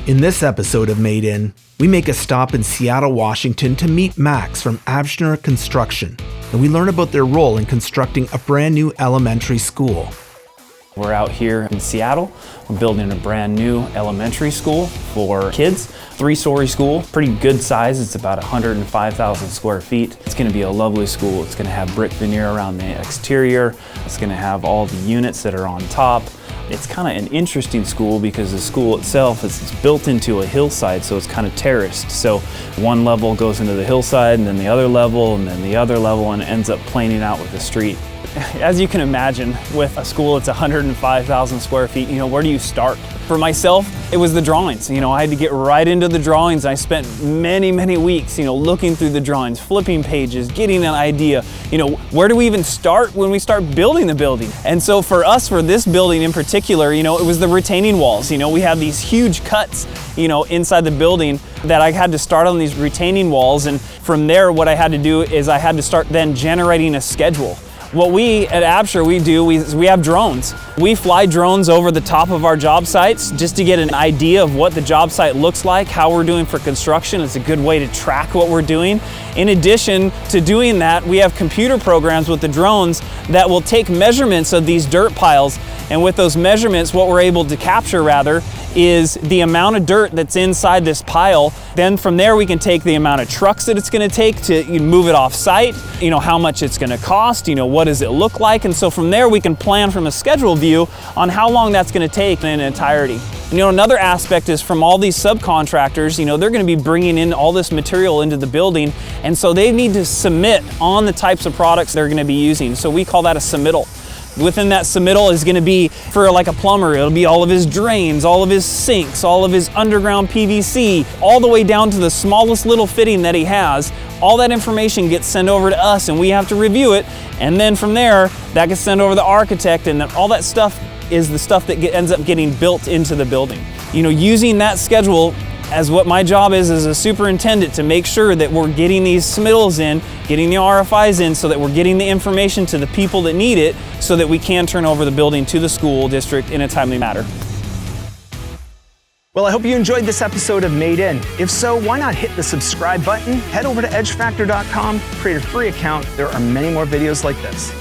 In this episode of Made In, we make a stop in Seattle, Washington to meet Max from Absher Construction, and we learn about their role in constructing a brand new elementary school. We're out here in Seattle. We're building a brand new elementary school for kids, 3-story school, pretty good size. It's about 105,000 square feet. It's gonna be a lovely school. It's gonna have brick veneer around the exterior. It's gonna have all the units that are on top. It's kind of an interesting school because the school itself is built into a hillside, so it's kind of terraced. So one level goes into the hillside, and then the other level, and then the other level, and it ends up planing out with the street. As you can imagine, with a school that's 105,000 square feet, where do you start? For myself, it was the drawings. I had to get right into the drawings. I spent many weeks, looking through the drawings, flipping pages, getting an idea. Where do we even start when we start building the building? And so for us, for this building in particular, it was the retaining walls. We have these huge cuts, inside the building that I had to start on these retaining walls. And from there, what I had to do is I had to start then generating a schedule. What we at Absher do is we have drones. We fly drones over the top of our job sites just to get an idea of what the job site looks like, how we're doing for construction. It's a good way to track what we're doing. In addition to doing that, we have computer programs with the drones that will take measurements of these dirt piles. And with those measurements, what we're able to capture is the amount of dirt that's inside this pile. Then from there, we can take the amount of trucks that it's gonna take to move it off site, how much it's gonna cost, what does it look like? And so from there, we can plan from a schedule view on how long that's gonna take in entirety. Another aspect is from all these subcontractors, they're gonna be bringing in all this material into the building, and so they need to submit on the types of products they're gonna be using. So we call that a submittal. Within that submittal is going to be, for like a plumber, it'll be all of his drains, all of his sinks, all of his underground PVC, all the way down to the smallest little fitting that he has. All that information gets sent over to us and we have to review it. And then from there, that gets sent over to the architect, and then all that stuff is the stuff that ends up getting built into the building. Using that schedule as what my job is as a superintendent, to make sure that we're getting these submittals in, getting the RFIs in, so that we're getting the information to the people that need it, so that we can turn over the building to the school district in a timely manner. Well, I hope you enjoyed this episode of Made In. If so, why not hit the subscribe button, head over to edgefactor.com, create a free account. There are many more videos like this.